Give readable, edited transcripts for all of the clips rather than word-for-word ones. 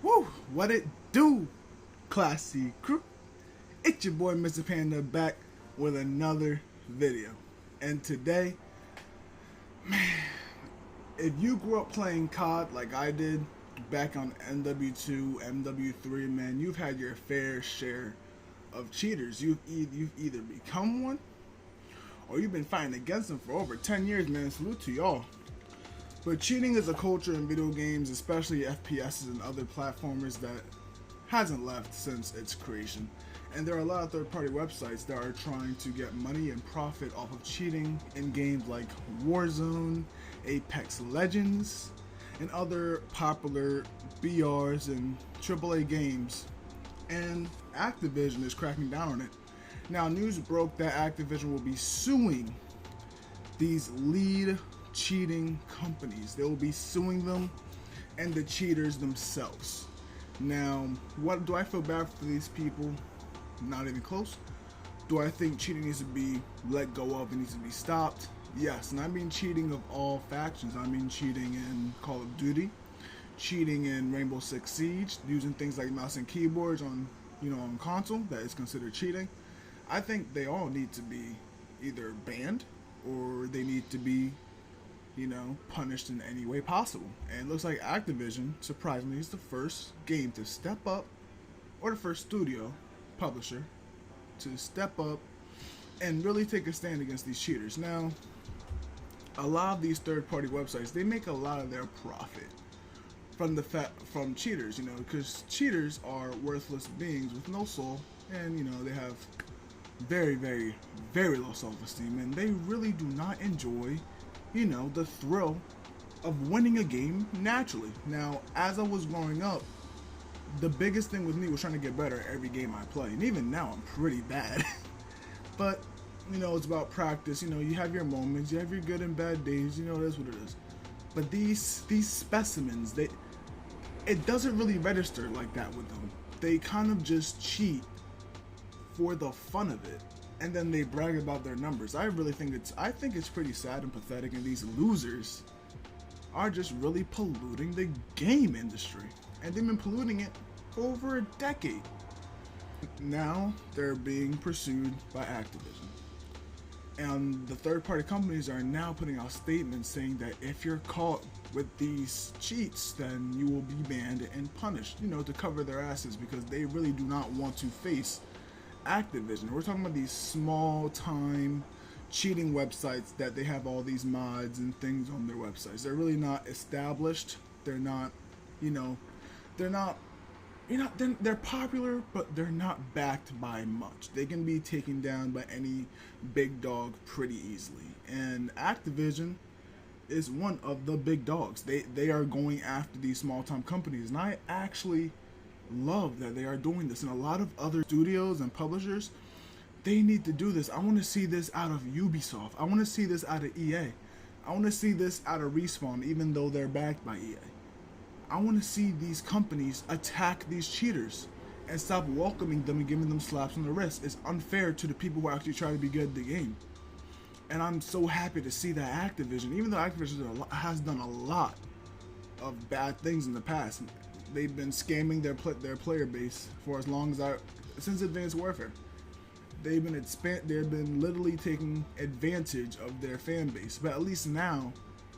Woo! What it do, Classy Crew? It's your boy Mr. Panda back with another video. And today, if you grew up playing COD like I did back on MW2, MW3, man, you've had your fair share of cheaters. You've either become one or you've been fighting against them for over 10 years, man. Salute to y'all. But cheating is a culture in video games, especially FPSs and other platformers, that hasn't left since its creation. And there are a lot of third-party websites that are trying to get money and profit off of cheating in games like Warzone, Apex Legends, and other popular BRs and AAA games. And Activision is cracking down on it. Now, news broke that Activision will be suing these lead cheating companies. They will be suing them and the cheaters themselves. Now, what do I feel bad for these people? Not even close. Do I think cheating needs to be let go of and needs to be stopped? Yes, and I mean cheating of all factions. I mean cheating in Call of Duty, cheating in Rainbow Six Siege, using things like mouse and keyboards on console, that is considered cheating. I think they all need to be either banned or they need to be punished in any way possible. And it looks like Activision, surprisingly, is the first game to step up, or the first studio publisher to step up and really take a stand against these cheaters. Now, a lot of these third-party websites, they make a lot of their profit from cheaters, because cheaters are worthless beings with no soul, and they have very, very, very low self-esteem, and they really do not enjoy the thrill of winning a game naturally. Now, as I was growing up, the biggest thing with me was trying to get better at every game I play. And even now, I'm pretty bad. But, it's about practice. You have your moments. You have your good and bad days. It is what it is. But these specimens, it doesn't really register like that with them. They kind of just cheat for the fun of it. And then they brag about their numbers. I think it's pretty sad and pathetic, and these losers are just really polluting the game industry. And they've been polluting it for over a decade. Now they're being pursued by Activision. And the third-party companies are now putting out statements saying that if you're caught with these cheats, then you will be banned and punished, to cover their asses, because they really do not want to face Activision. We're talking about these small-time cheating websites that they have all these mods and things on their websites. They're really not established. They're not, they're popular, but they're not backed by much. They can be taken down by any big dog pretty easily. And Activision is one of the big dogs. They are going after these small-time companies, and I actually love that they are doing this. And a lot of other studios and publishers, they need to do this. I want to see this out of Ubisoft. I want to see this out of EA. I want to see this out of Respawn, even though they're backed by EA. I want to see these companies attack these cheaters and stop welcoming them and giving them slaps on the wrist. It's unfair to the people who actually try to be good at the game. And I'm so happy to see that Activision, even though Activision has done a lot of bad things in the past, they've been scamming their player base for as long as since Advanced Warfare. They've been literally taking advantage of their fan base, but at least now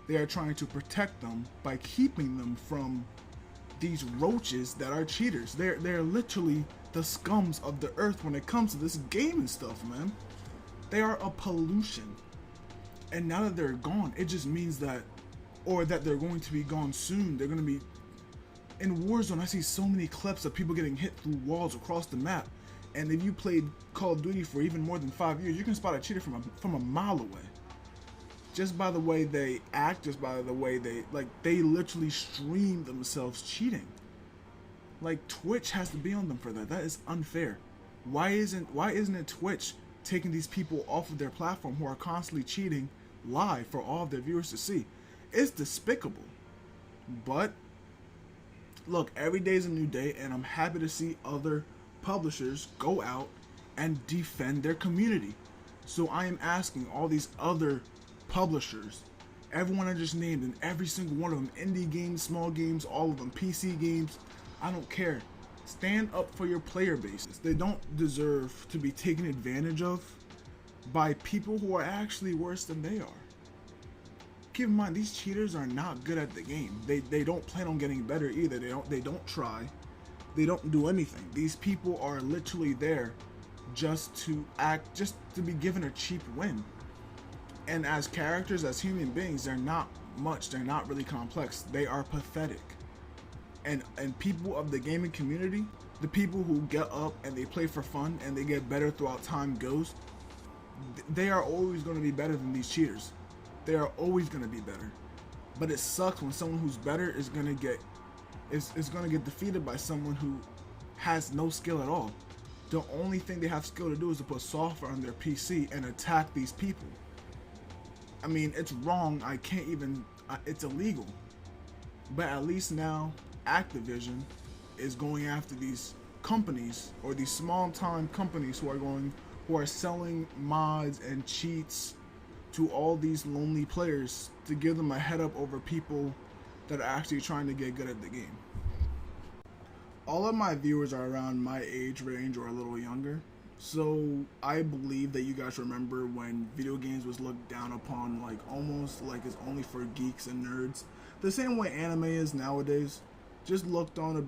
they are trying to protect them by keeping them from these roaches that are cheaters. They're literally the scums of the earth when it comes to this game and stuff, man. They are a pollution, and now that they're gone, it just means that they're going to be gone soon. They're going to be in Warzone. I see so many clips of people getting hit through walls across the map. And if you played Call of Duty for even more than 5 years, you can spot a cheater from a mile away. Just by the way they act, just by the way they literally stream themselves cheating. Like, Twitch has to be on them for that. That is unfair. Why isn't it Twitch taking these people off of their platform who are constantly cheating live for all of their viewers to see? It's despicable. But look, every day is a new day, and I'm happy to see other publishers go out and defend their community. So I am asking all these other publishers, everyone I just named, and every single one of them, indie games, small games, all of them, PC games, I don't care. Stand up for your player bases. They don't deserve to be taken advantage of by people who are actually worse than they are. Keep in mind, these cheaters are not good at the game. They don't plan on getting better either. They don't try. They don't do anything. These people are literally there just to be given a cheap win. And as characters, as human beings, they're not much. They're not really complex. They are pathetic. And people of the gaming community, the people who get up and they play for fun and they get better throughout time goes, they are always going to be better than these cheaters. They are always going to be better. But it sucks when someone who's better is going to get defeated by someone who has no skill at all. The only thing they have skill to do is to put software on their PC and attack these people. I mean, it's wrong. It's illegal. But at least now Activision is going after these companies, or these small-time companies who are selling mods and cheats to all these lonely players to give them a head up over people that are actually trying to get good at the game. All of my viewers are around my age range or a little younger, so I believe that you guys remember when video games was looked down upon, like almost like it's only for geeks and nerds, the same way anime is nowadays. Just looked on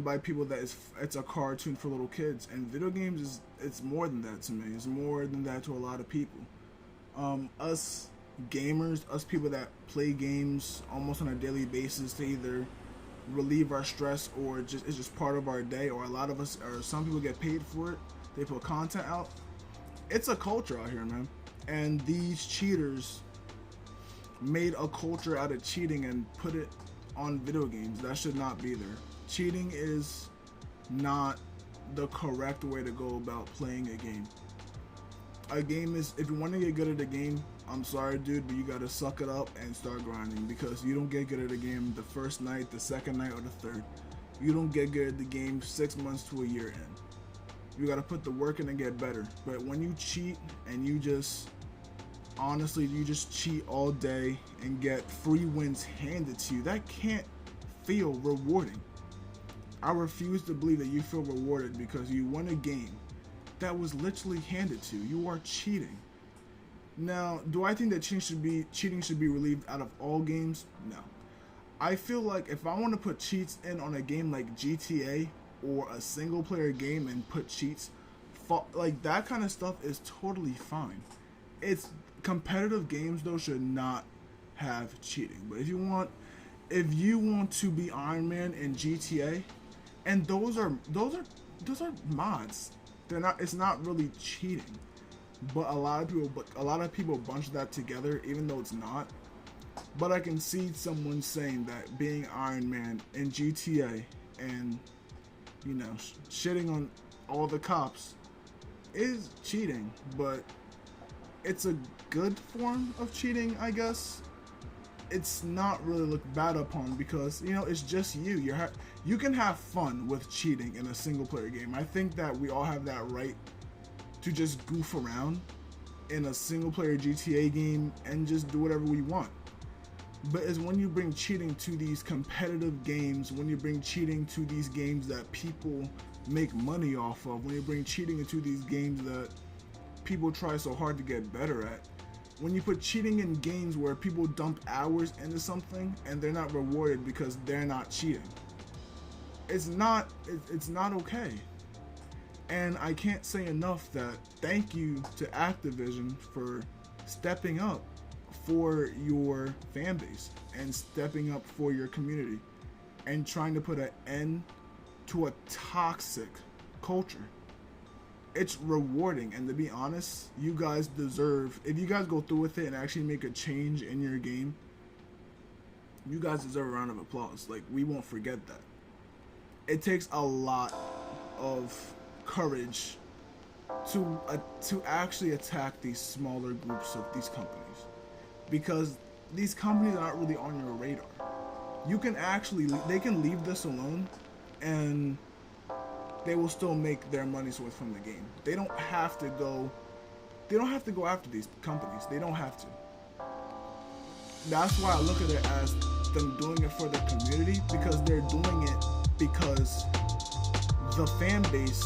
by people that it's a cartoon for little kids, and video games it's more than that to me. It's more than that to a lot of people. Us gamers, us people that play games almost on a daily basis to either relieve our stress or it's just part of our day, or a lot of us, or some people get paid for it. They put content out. It's a culture out here, man. And these cheaters made a culture out of cheating and put it on video games. That should not be there. Cheating is not the correct way to go about playing a game. A game is, if you want to get good at a game, I'm sorry dude, but you gotta suck it up and start grinding, because you don't get good at a game the first night, the second night, or the third. You don't get good at the game 6 months to a year in. You gotta put the work in and get better. But when you cheat and you just cheat all day and get free wins handed to you, that can't feel rewarding. I refuse to believe that you feel rewarded because you won a game that was literally handed to you. You are cheating. Now, do I think that cheating should be relieved out of all games? No. I feel like if I want to put cheats in on a game like GTA or a single player game and put cheats, like that kind of stuff is totally fine. It's competitive games though should not have cheating. But if you want to be Iron Man in GTA, and those are mods. It's not really cheating. But a lot of people bunch that together, even though it's not. But I can see someone saying that being Iron Man in GTA and, you know, shitting on all the cops is cheating, but it's a good form of cheating, I guess. It's not really looked bad upon because, you know, it's just you. You can have fun with cheating in a single player game. I think that we all have that right to just goof around in a single player GTA game and just do whatever we want. But it's when you bring cheating to these competitive games, when you bring cheating to these games that people make money off of, when you bring cheating into these games that people try so hard to get better at, when you put cheating in games where people dump hours into something and they're not rewarded because they're not cheating, it's not okay. And I can't say enough that thank you to Activision for stepping up for your fan base and stepping up for your community and trying to put an end to a toxic culture. It's rewarding, and to be honest, you guys deserve, if you guys go through with it and actually make a change in your game, you guys deserve a round of applause. Like, we won't forget that. It takes a lot of courage to actually attack these smaller groups of these companies, because these companies aren't really on your radar. They can leave this alone and they will still make their money's worth from the game. They don't have to go after these companies. They don't have to. That's why I look at it as them doing it for the community, because they're doing it because the fan base,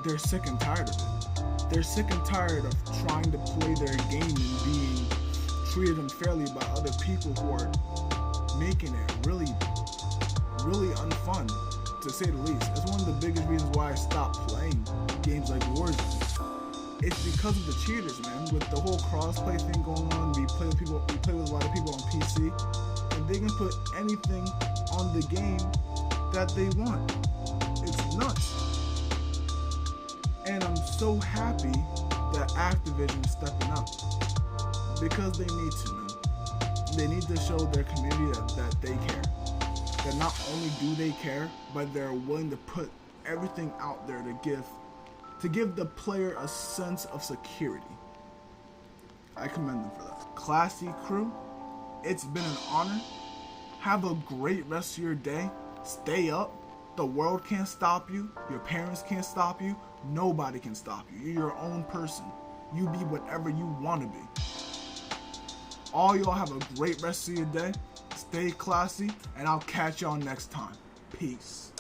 they're sick and tired of it. They're sick and tired of trying to play their game and being treated unfairly by other people who are making it really, really unfun, to say the least. It's one of the biggest reasons why I stopped playing games like Warzone. It's because of the cheaters, man. With the whole crossplay thing going on, we play with a lot of people on PC, and they can put anything on the game that they want. It's nuts. And I'm so happy that Activision is stepping up, because they need to, man. They need to show their community that they care. That not only do they care, but they're willing to put everything out there to give the player a sense of security. I commend them for that. Classy crew, it's been an honor. Have a great rest of your day. Stay up. The world can't stop you. Your parents can't stop you. Nobody can stop you. You're your own person. You be whatever you want to be. All y'all have a great rest of your day. Stay classy, and I'll catch y'all next time. Peace.